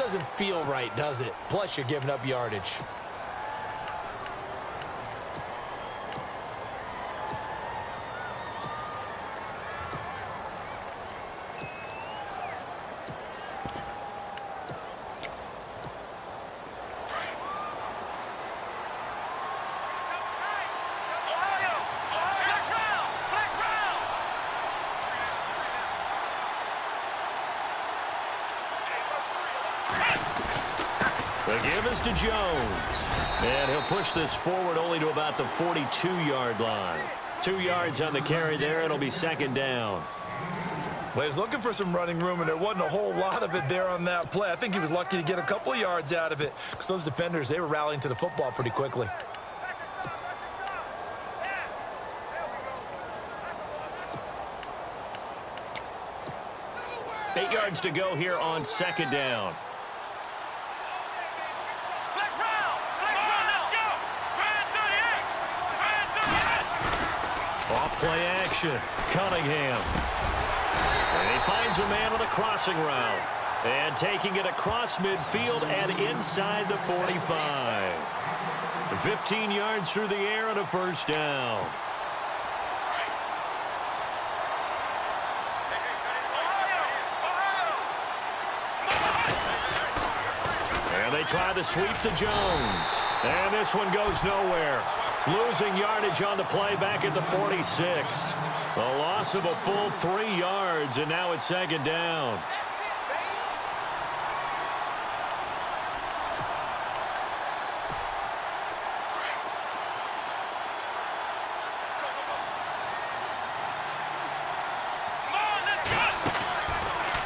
doesn't feel right, does it? Plus, you're giving up yardage. The give is to Jones. And he'll push this forward only to about the 42-yard line. 2 yards on the carry there. It'll be second down. Well, he was looking for some running room, and there wasn't a whole lot of it there on that play. I think he was lucky to get a couple of yards out of it because those defenders, they were rallying to the football pretty quickly. Eight yards to go here on second down. Off-play action. Cunningham. And he finds a man on the crossing route. And taking it across midfield and inside the 45. 15 yards through the air and a first down. And they try the sweep to Jones. And this one goes nowhere. Losing yardage on the play back at the 46. A loss of a full 3 yards, and now it's second down.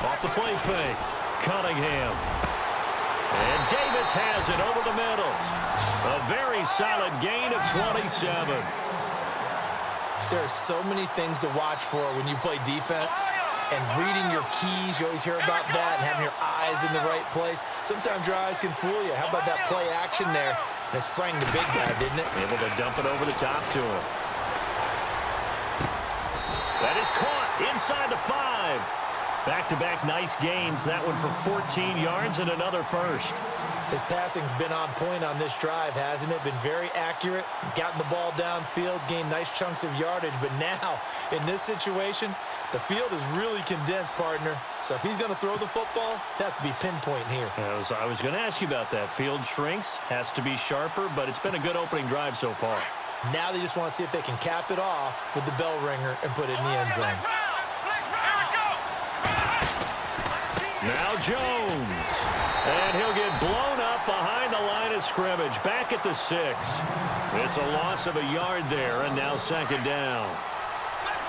Off the play fake. Cunningham. And Davis has it over the middle. A very solid gain of 27. There are so many things to watch for when you play defense. And reading your keys, you always hear about that, and having your eyes in the right place. Sometimes your eyes can fool you. How about that play action there? And it sprang the big guy, didn't it? Able to dump it over the top to him. That is caught inside the 5. Back-to-back nice gains. That one for 14 yards and another first. His passing's been on point on this drive, hasn't it? Been very accurate, gotten the ball downfield, gained nice chunks of yardage. But now, in this situation, the field is really condensed, partner. So if he's going to throw the football, that have to be pinpoint here. I was going to ask you about that. Field shrinks, has to be sharper, but it's been a good opening drive so far. Now they just want to see if they can cap it off with the bell ringer and put it in the end zone. Now Jones. And he'll get blown up behind the line of scrimmage. Back at the 6. It's a loss of a yard there, and now second down.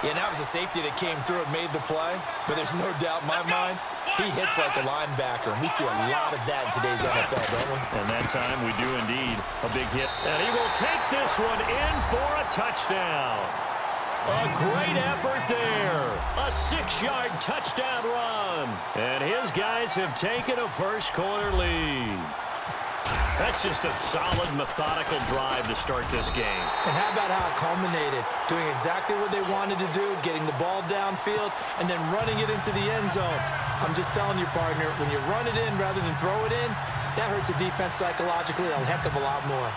Yeah, that was a safety that came through and made the play. But there's no doubt in my mind, he hits like a linebacker. And we see a lot of that in today's NFL, don't we? And that time we do indeed. A big hit. And he will take this one in for a touchdown. A great effort there. A 6-yard touchdown run. And his guys have taken a first-quarter lead. That's just a solid, methodical drive to start this game. And how about how it culminated? Doing exactly what they wanted to do, getting the ball downfield, and then running it into the end zone. I'm just telling you, partner, when you run it in rather than throw it in, that hurts a defense psychologically a heck of a lot more.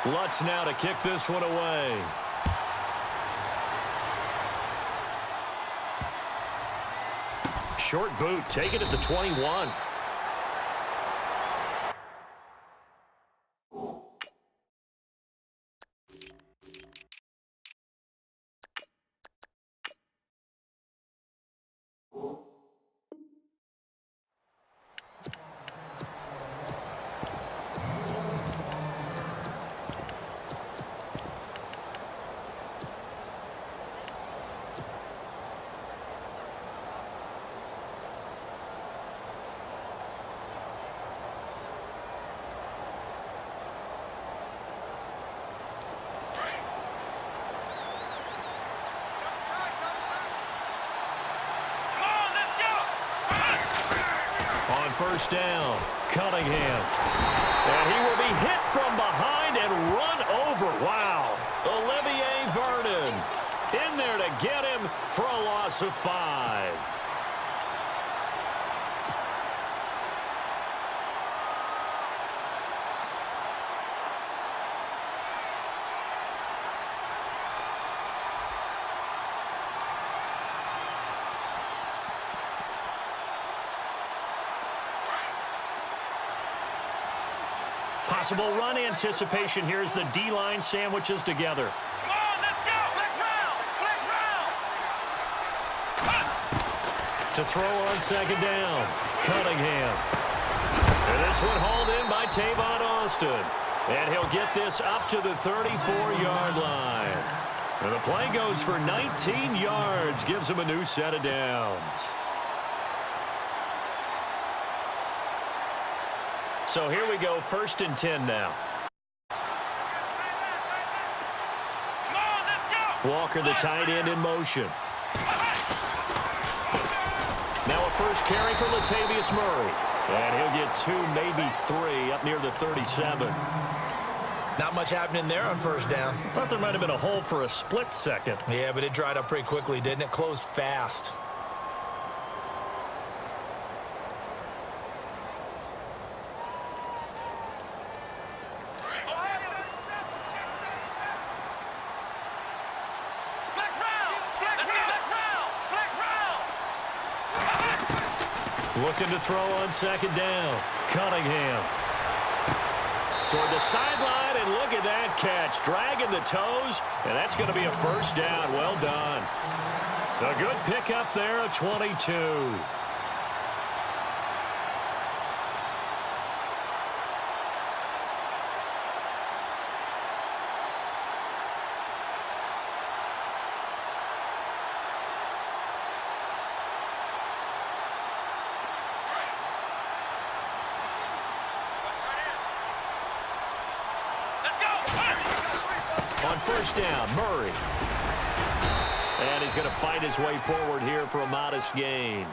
Lutz now to kick this one away. Short boot, take it at the 21. First down, Cunningham. And he will be hit from behind and run over. Wow. Olivier Vernon in there to get him for a loss of 5. Possible run anticipation here as the D-line sandwiches together. Come on, let's go. Let's round. To throw on second down, Cunningham. And this one hauled in by Tavon Austin. And he'll get this up to the 34-yard line. And the play goes for 19 yards, gives him a new set of downs. So here we go, 1st and 10 now. Come on, let's go. Walker, the tight end, in motion. Now a first carry for Latavius Murray. And he'll get 2, maybe 3, up near the 37. Not much happening there on first down. Thought there might have been a hole for a split second. Yeah, but it dried up pretty quickly, didn't it? Closed fast. Looking to throw on second down. Cunningham. Toward the sideline, and look at that catch. Dragging the toes, and that's going to be a first down. Well done. A good pickup there, a 22. On first down, Murray. And he's going to fight his way forward here for a modest gain.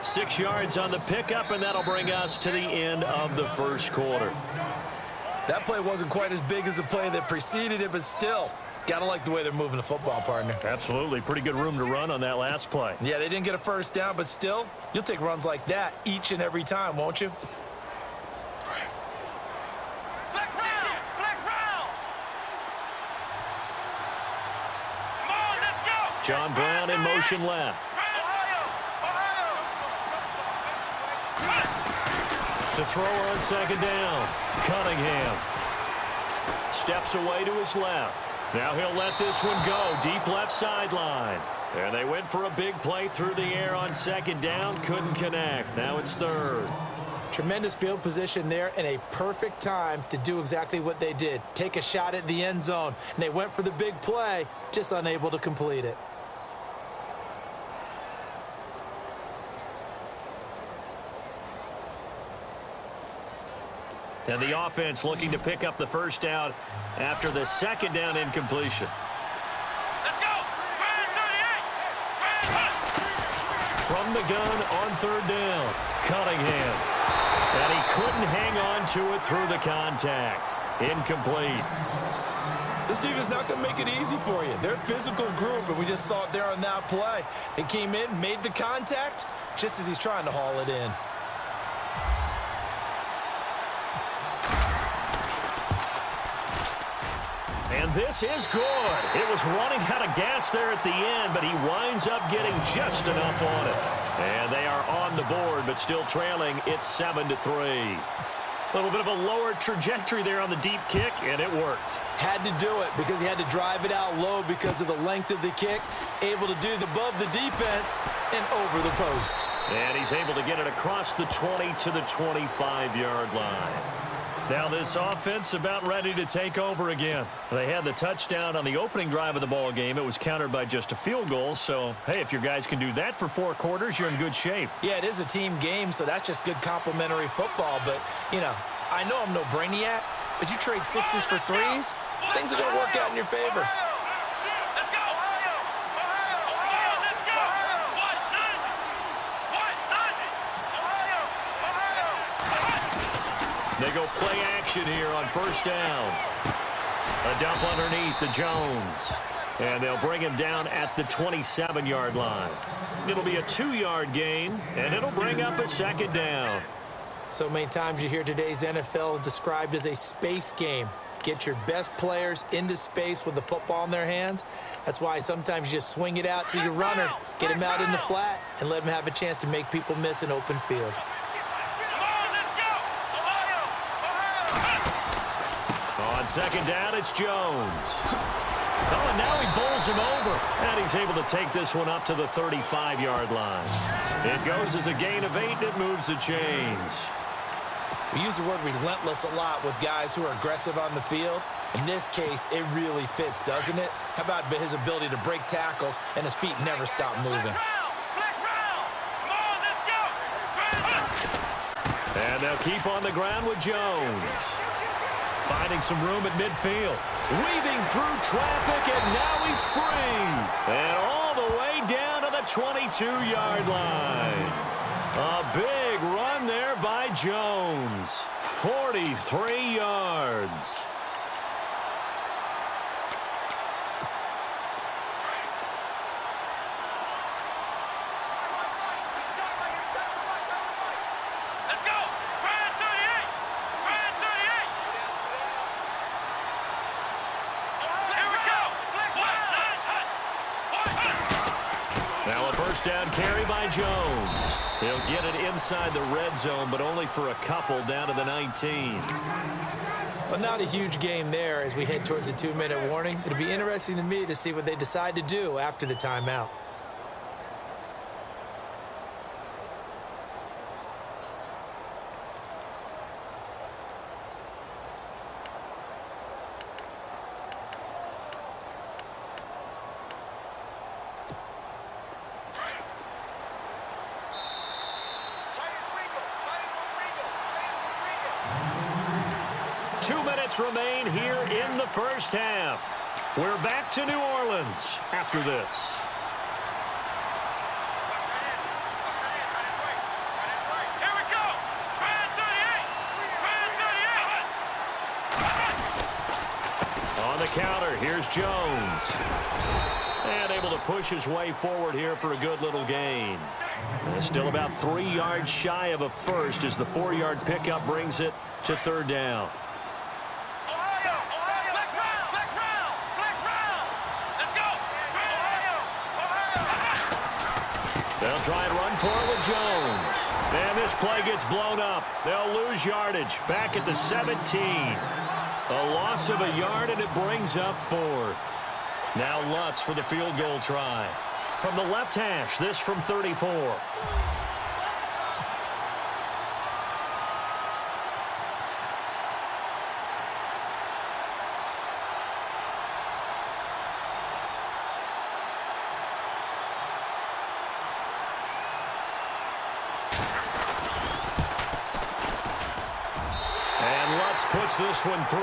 6 yards on the pickup, and that'll bring us to the end of the first quarter. That play wasn't quite as big as the play that preceded it, but still, gotta like the way they're moving the football, partner. Absolutely. Pretty good room to run on that last play. Yeah, they didn't get a first down, but still, you'll take runs like that each and every time, won't you? John Brown in motion left. To throw on second down, Cunningham. Steps away to his left. Now he'll let this one go, deep left sideline. And they went for a big play through the air on second down, couldn't connect. Now it's third. Tremendous field position there and a perfect time to do exactly what they did. Take a shot at the end zone. And they went for the big play, just unable to complete it. And the offense looking to pick up the first down after the second down incompletion. Let's go. From the gun on third down, Cunningham. And he couldn't hang on to it through the contact. Incomplete. This defense is not going to make it easy for you. They're a physical group, and we just saw it there on that play. They came in, made the contact, just as he's trying to haul it in. And this is good. It was running out of gas there at the end, but he winds up getting just enough on it. And they are on the board, but still trailing. It's 7-3. A little bit of a lower trajectory there on the deep kick, and it worked. Had to do it because he had to drive it out low because of the length of the kick. Able to do it above the defense and over the post. And he's able to get it across the 20 to the 25-yard line. Now this offense about ready to take over again. They had the touchdown on the opening drive of the ball game. It was countered by just a field goal. So, hey, if your guys can do that for 4 quarters, you're in good shape. Yeah, it is a team game, so that's just good complimentary football. But, you know, I know I'm no brainiac, but you trade 6s for 3s, things are going to work out in your favor. They go play action here on first down. A dump underneath to Jones. And they'll bring him down at the 27-yard line. It'll be a 2-yard gain, and it'll bring up a second down. So many times you hear today's NFL described as a space game. Get your best players into space with the football in their hands. That's why sometimes you just swing it out to your runner, get him out in the flat, and let him have a chance to make people miss an open field. On second down, it's Jones. Oh, and now he bowls him over. And he's able to take this one up to the 35-yard line. It goes as a gain of 8, and it moves the chains. We use the word relentless a lot with guys who are aggressive on the field. In this case, it really fits, doesn't it? How about his ability to break tackles and his feet never stop moving? And they'll keep on the ground with Jones. Finding some room at midfield. Weaving through traffic, and now he's free. And all the way down to the 22-yard line. A big run there by Jones. 43 yards. First down carry by Jones. He'll get it inside the red zone, but only for a couple down to the 19. Well, not a huge game there as we head towards the 2-minute warning. It'll be interesting to me to see what they decide to do after the timeout. Remain here in the first half. We're back to New Orleans after this. Here we go. On the counter, here's Jones. And able to push his way forward here for a good little gain. Still about 3 yards shy of a first as the 4-yard pickup brings it to third down. They'll try and run for it with Jones. And this play gets blown up. They'll lose yardage back at the 17. A loss of a yard, and it brings up 4th. Now Lutz for the field goal try. From the left hash, this from 34. Puts this one through.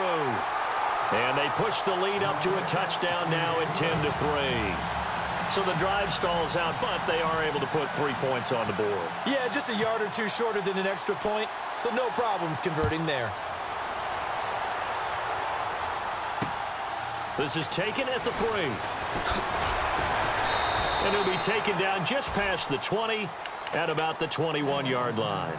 And they push the lead up to a touchdown now at 10-3. So the drive stalls out, but they are able to put 3 points on the board. Yeah, just a yard or two shorter than an extra point, so no problems converting there. This is taken at the 3. And it'll be taken down just past the 20 at about the 21-yard line.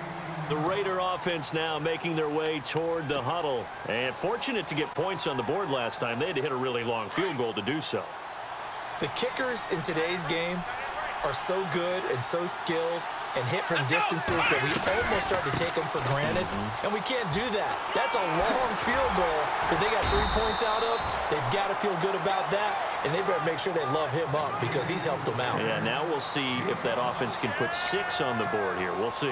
The Raider offense now making their way toward the huddle. And fortunate to get points on the board last time. They had to hit a really long field goal to do so. The kickers in today's game are so good and so skilled and hit from distances that we almost start to take them for granted. And we can't do that. That's a long field goal that they got 3 points out of. They've got to feel good about that. And they better make sure they love him up because he's helped them out. Yeah, now we'll see if that offense can put 6 on the board here. We'll see.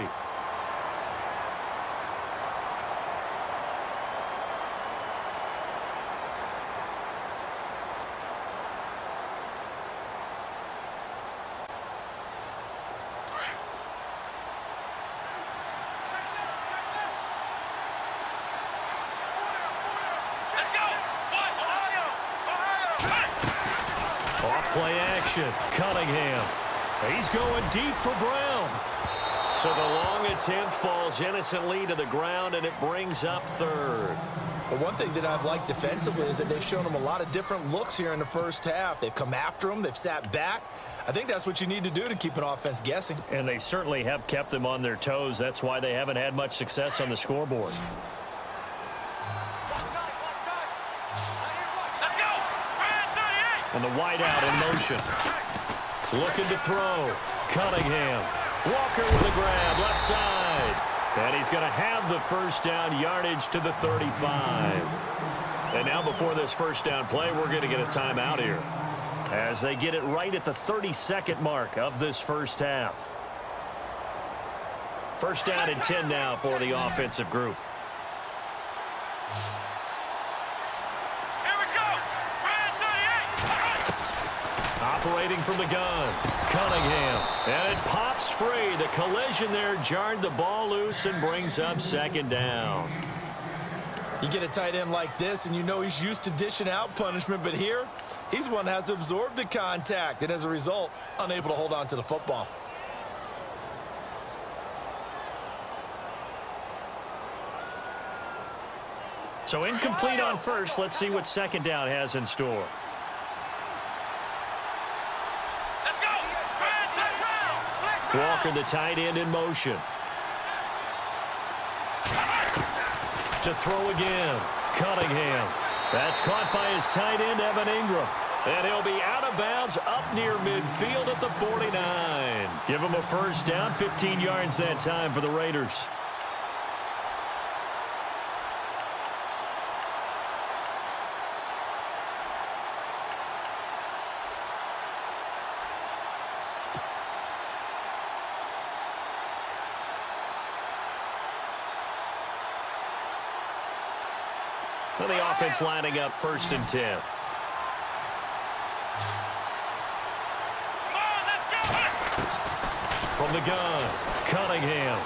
Play action. Cunningham. He's going deep for Brown. So the long attempt falls innocently to the ground, and it brings up 3rd. But one thing that I've liked defensively is that they've shown them a lot of different looks here in the first half. They've come after them. They've sat back. I think that's what you need to do to keep an offense guessing. And they certainly have kept them on their toes. That's why they haven't had much success on the scoreboard. And the wideout in motion. Looking to throw. Cunningham. Walker with a grab, left side. And he's going to have the first down, yardage to the 35. And now before this first down play, we're going to get a timeout here, as they get it right at the 30-second mark of this first half. First down and 10 now for the offensive group. Here we go. Brand 38. Operating from the gun, Cunningham. And it pops free. The collision there jarred the ball loose and brings up second down. You get a tight end like this, and you know he's used to dishing out punishment, but here, he's one that has to absorb the contact, and as a result, unable to hold on to the football. So incomplete on first. Let's see what second down has in store. Let's go. Brand check round. Walker, the tight end, in motion. To throw again, Cunningham. That's caught by his tight end, Evan Ingram. And he'll be out of bounds up near midfield at the 49. Give him a first down, 15 yards that time for the Raiders. And the offense lining up first and 10. Come on, let's go. From the gun, Cunningham.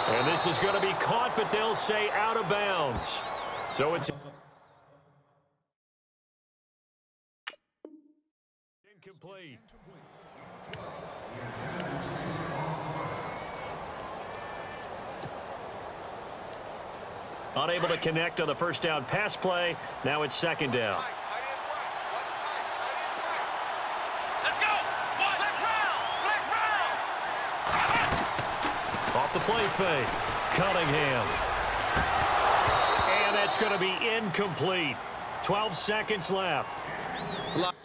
And this is going to be caught, but they'll say out of bounds. So it's incomplete. Unable to connect on the first down pass play. Now it's second down. Let's go. Black round. Off the play fake, Cunningham. And that's going to be incomplete. 12 seconds left. It's a lot.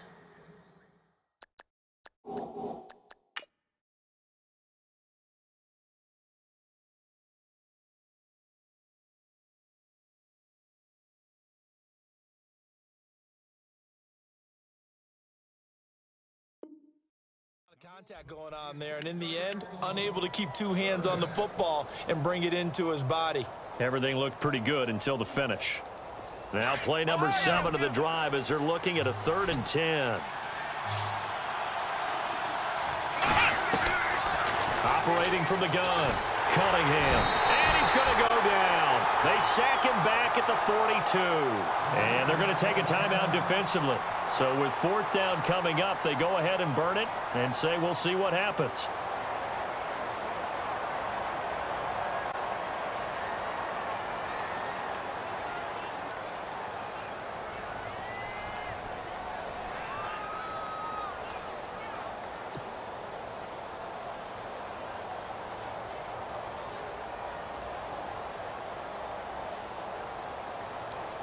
Contact going on there, and in the end, unable to keep two hands on the football and bring it into his body. Everything looked pretty good until the finish. Now play number 7 of the drive as they're looking at a 3rd and 10. Operating from the gun, Cunningham. And he's going to go down. They sack him back at the 42. And they're going to take a timeout defensively. So with 4th down coming up, they go ahead and burn it and say we'll see what happens.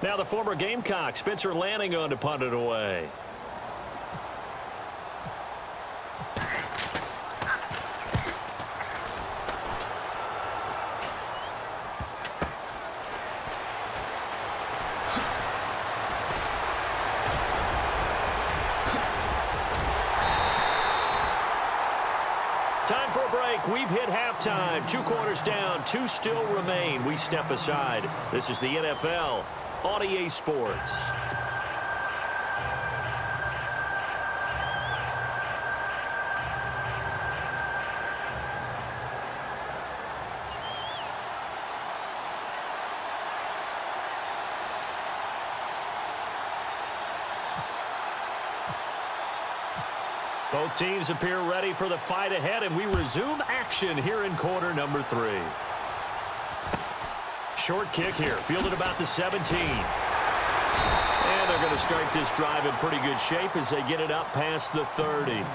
Now the former Gamecock, Spencer Lanning, on to punt it away. Time for a break. We've hit halftime. 2 quarters down, 2 still remain. We step aside. This is the NFL on EA Sports. Both teams appear ready for the fight ahead, and we resume action here in quarter number 3. Short kick here, fielded about the 17. And they're going to start this drive in pretty good shape as they get it up past the 30.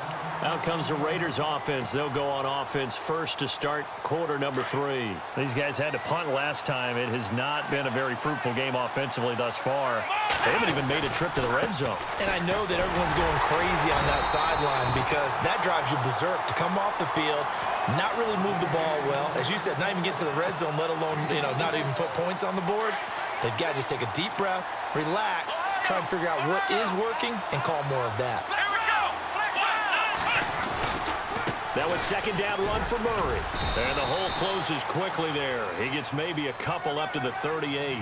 Out comes the Raiders offense. They'll go on offense first to start quarter number 3. These guys had to punt last time. It has not been a very fruitful game offensively thus far. They haven't even made a trip to the red zone. And I know that everyone's going crazy on that sideline because that drives you berserk to come off the field, Not really move the ball well. As you said, not even get to the red zone, let alone, not even put points on the board. They've got to just take a deep breath, relax, try and figure out what is working, and call more of that. Here we go. That was second down run for Murray. And the hole closes quickly there. He gets maybe a couple up to the 38.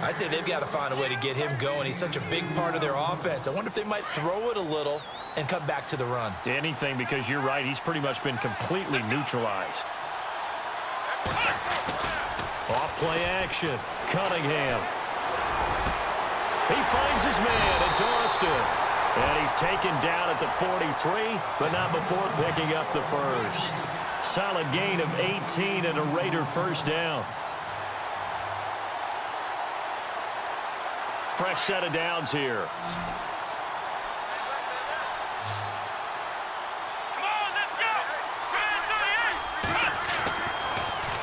I'd say they've got to find a way to get him going. He's such a big part of their offense. I wonder if they might throw it a little and come back to the run. Anything, because you're right. He's pretty much been completely neutralized. Off play action. Cunningham. He finds his man. It's Austin. And he's taken down at the 43, but not before picking up the first. Solid gain of 18 and a Raider first down. Fresh set of downs here. Come on, let's go.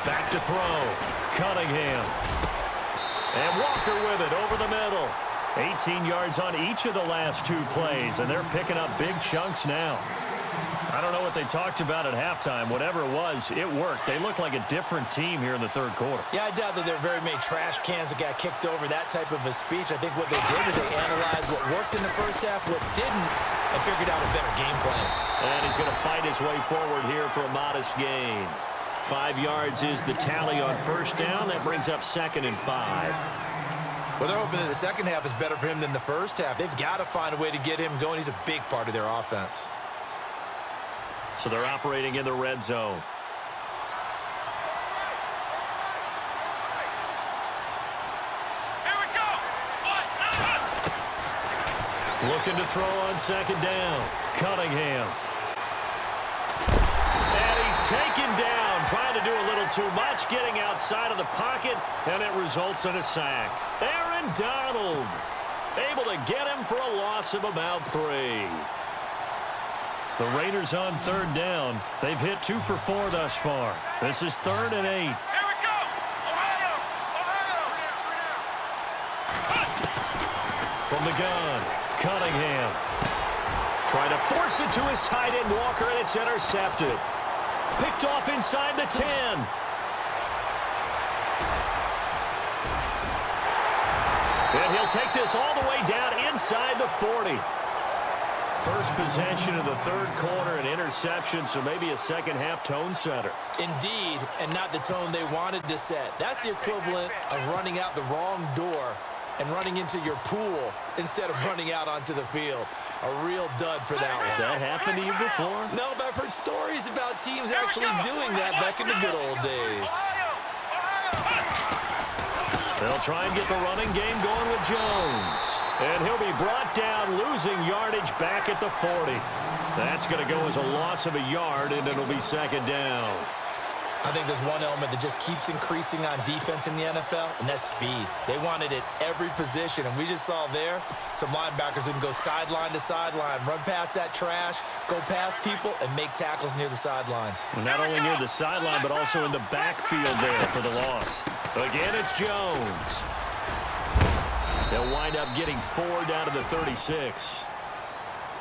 Back to throw. Cunningham. And Walker with it over the middle. 18 yards on each of the last two plays, and they're picking up big chunks now. I don't know what they talked about at halftime. Whatever it was, it worked. They look like a different team here in the third quarter. Yeah, I doubt that there are very many trash cans that got kicked over, that type of a speech. I think what they did was they analyzed what worked in the first half, what didn't, and figured out a better game plan. And he's going to fight his way forward here for a modest gain. 5 yards is the tally on first down. That brings up 2nd and 5. Well, they're hoping that the second half is better for him than the first half. They've got to find a way to get him going. He's a big part of their offense. So they're operating in the red zone. Here we go. Looking to throw on second down. Cunningham. And he's taken down, trying to do a little too much, getting outside of the pocket, and it results in a sack. Aaron Donald able to get him for a loss of about 3. The Raiders on third down. They've hit 2 for 4 thus far. This is 3rd and 8. Here we go. Ohio. From the gun, Cunningham. Trying to force it to his tight end, Walker, and it's intercepted. Picked off inside the 10. And he'll take this all the way down inside the 40. First possession of the third quarter, an interception, so maybe a second-half tone setter. Indeed, and not the tone they wanted to set. That's the equivalent of running out the wrong door and running into your pool instead of running out onto the field. A real dud for that one. Has that happened to you before? No, but I've heard stories about teams actually doing that back in the good old days. They'll try and get the running game going with Jones. And he'll be brought down, losing yardage back at the 40. That's going to go as a loss of a yard, and it'll be second down. I think there's one element that just keeps increasing on defense in the NFL, and that's speed. They want it at every position, and we just saw there some linebackers that can go sideline to sideline, run past that trash, go past people, and make tackles near the sidelines. Not only near the sideline, but also in the backfield there for the loss. Again, it's Jones. They'll wind up getting 4 down to the 36.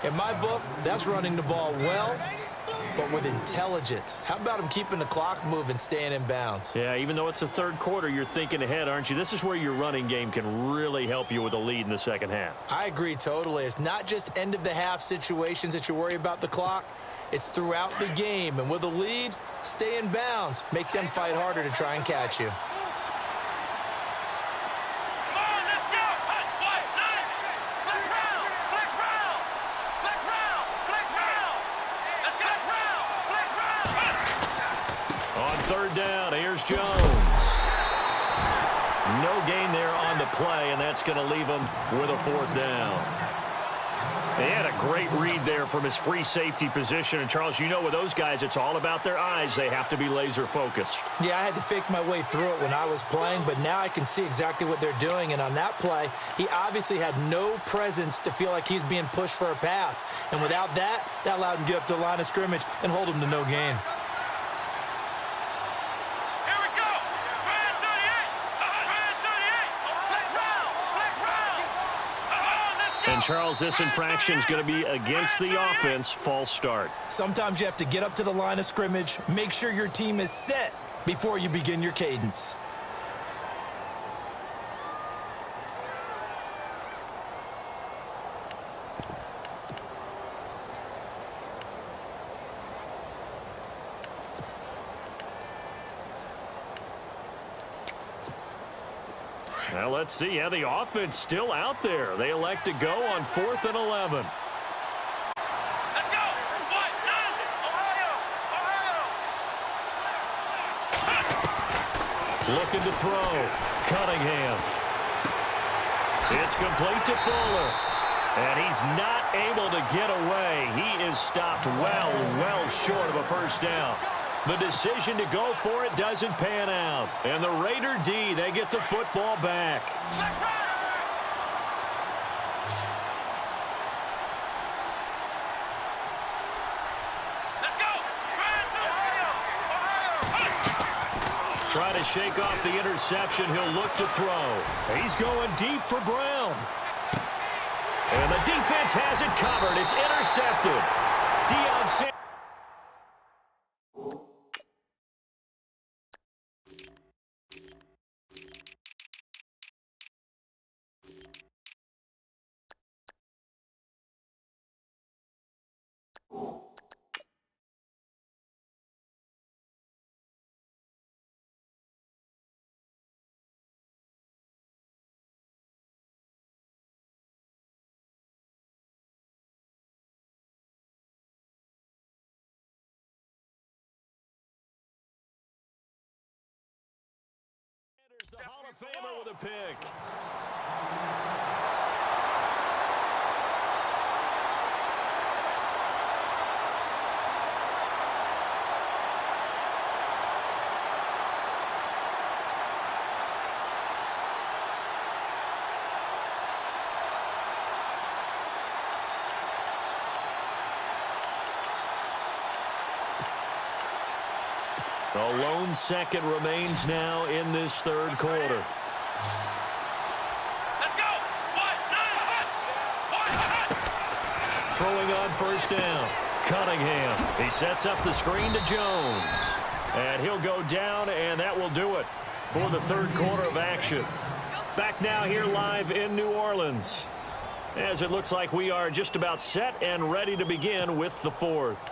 In my book, that's running the ball well, but with intelligence. How about him keeping the clock moving, staying in bounds? Yeah, even though it's the third quarter, you're thinking ahead, aren't you? This is where your running game can really help you with a lead in the second half. I agree totally. It's not just end-of-the-half situations that you worry about the clock. It's throughout the game. And with a lead, stay in bounds. Make them fight harder to try and catch you. Third down, here's Jones. No gain there on the play, and that's going to leave him with a 4th down. He had a great read there from his free safety position. And, Charles, you know with those guys, it's all about their eyes. They have to be laser-focused. Yeah, I had to fake my way through it when I was playing, but now I can see exactly what they're doing. And on that play, he obviously had no presence to feel like he's being pushed for a pass. And without that, that allowed him to get up to the line of scrimmage and hold him to no gain. Charles, this infraction is going to be against the offense. False start. Sometimes you have to get up to the line of scrimmage, make sure your team is set before you begin your cadence. Now let's see how the offense still out there. They elect to go on 4th and 11. Let's go! What? None! Ohio! Ohio! Looking to throw. Cunningham. It's complete to Fuller. And he's not able to get away. He is stopped well short of a first down. The decision to go for it doesn't pan out. And the Raider D, they get the football back. Let's go! Ohio! Try to shake off the interception. He'll look to throw. He's going deep for Brown. And the defense has it covered. It's intercepted. Deion Sanders. The Hall of Famer with a pick. A lone second remains now in this third quarter. Let's go! What? Throwing on first down. Cunningham. He sets up the screen to Jones. And he'll go down, and that will do it for the third quarter of action. Back now here live in New Orleans, as it looks like we are just about set and ready to begin with the fourth.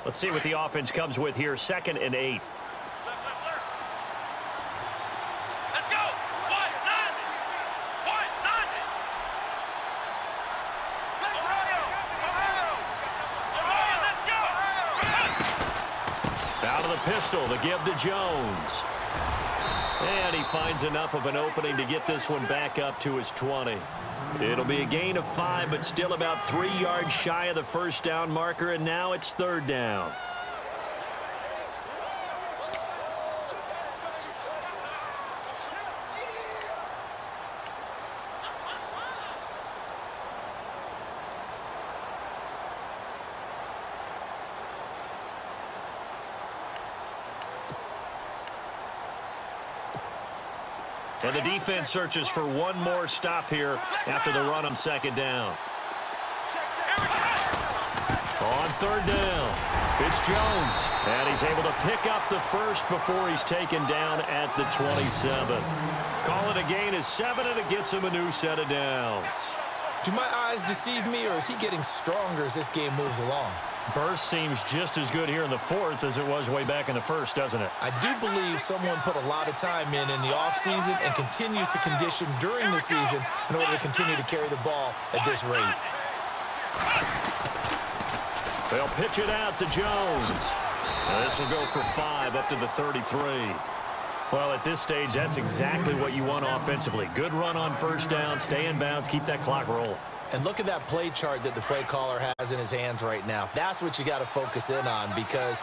Let's see what the offense comes with here. 2nd and 8. Let's go! What? None! What? None! Ohio! Ohio! Ohio, let's go! Out of the pistol, the give to Jones. And he finds enough of an opening to get this one back up to his 20. It'll be a gain of 5, but still about 3 yards shy of the first down marker, and now it's 3rd down. And the defense searches for one more stop here after the run on 2nd down. On 3rd down, it's Jones. And he's able to pick up the first before he's taken down at the 27. Call it a gain of 7, and it gets him a new set of downs. Do my eyes deceive me, or is he getting stronger as this game moves along? Burst seems just as good here in the 4th as it was way back in the 1st, doesn't it? I do believe someone put a lot of time in the offseason and continues to condition during the season in order to continue to carry the ball at this rate. They'll pitch it out to Jones. Now this will go for 5 up to the 33. Well, at this stage, that's exactly what you want offensively. Good run on first down, stay in bounds, keep that clock rolling. And look at that play chart that the play caller has in his hands right now. That's what you got to focus in on, because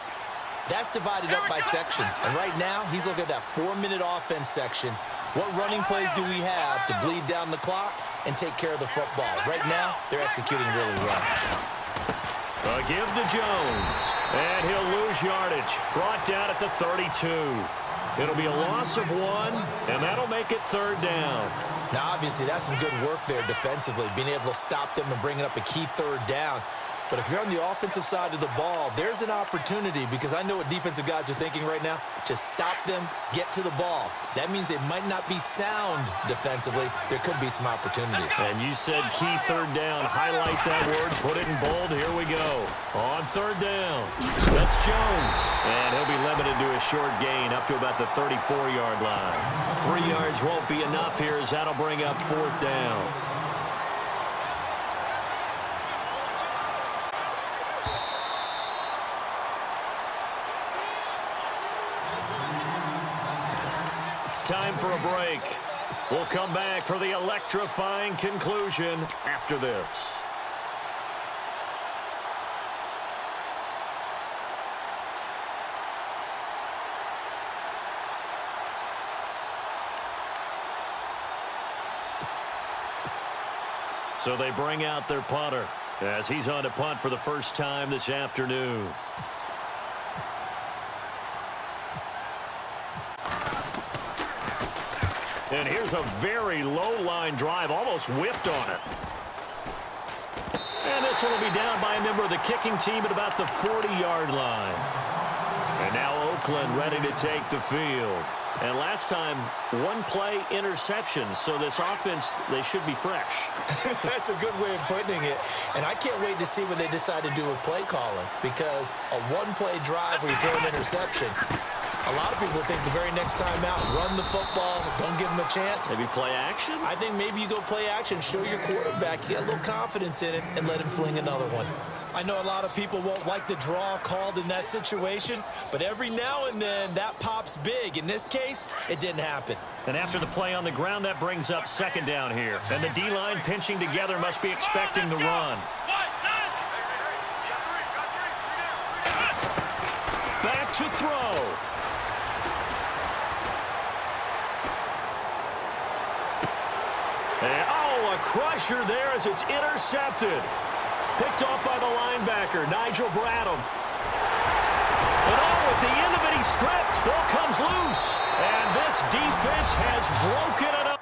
that's divided up by sections. And right now, he's looking at that 4-minute offense section. What running plays do we have to bleed down the clock and take care of the football? Right now, they're executing really well. A give to Jones. And he'll lose yardage. Brought down at the 32. It'll be a loss of 1, and that'll make it 3rd down. Now, obviously, that's some good work there defensively, being able to stop them and bringing up a key 3rd down. But if you're on the offensive side of the ball, there's an opportunity, because I know what defensive guys are thinking right now. Just stop them, get to the ball. That means they might not be sound defensively. There could be some opportunities. And you said key 3rd down. Highlight that word. Put it in bold. Here we go. On 3rd down. That's Jones. And he'll be limited to a short gain up to about the 34-yard line. 3 yards won't be enough here, as that'll bring up 4th down. Time for a break. We'll come back for the electrifying conclusion after this. So they bring out their punter as he's on to punt for the first time this afternoon. And here's a very low-line drive, almost whiffed on it. And this one will be down by a member of the kicking team at about the 40-yard line. And now Oakland ready to take the field. And last time, 1-play interception, so this offense, they should be fresh. That's a good way of putting it. And I can't wait to see what they decide to do with play calling, because a 1-play drive where you throw an interception, a lot of people think the very next time out, run the football, don't give them a chance. Maybe play action? I think maybe you go play action, show your quarterback, get a little confidence in it, and let him fling another one. I know a lot of people won't like the draw called in that situation, but every now and then that pops big. In this case, it didn't happen. And after the play on the ground, that brings up 2nd down here. And the D-line pinching together must be expecting the run. Back to throw. And, oh, a crusher there as it's intercepted. Picked off by the linebacker, Nigel Bradham. And oh, at the end of it, he's stripped. Ball comes loose. And this defense has broken it up.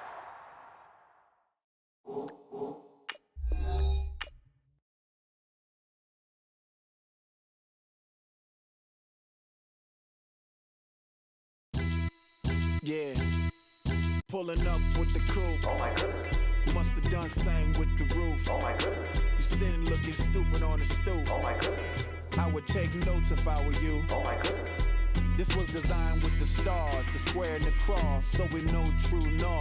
Yeah, pulling up with the crew. Oh my goodness. Must have done same with the roof. Oh my goodness. You sitting looking stupid on the stoop. Oh my goodness. I would take notes if I were you. Oh my goodness. This was designed with the stars, the square and the cross, so we know true north.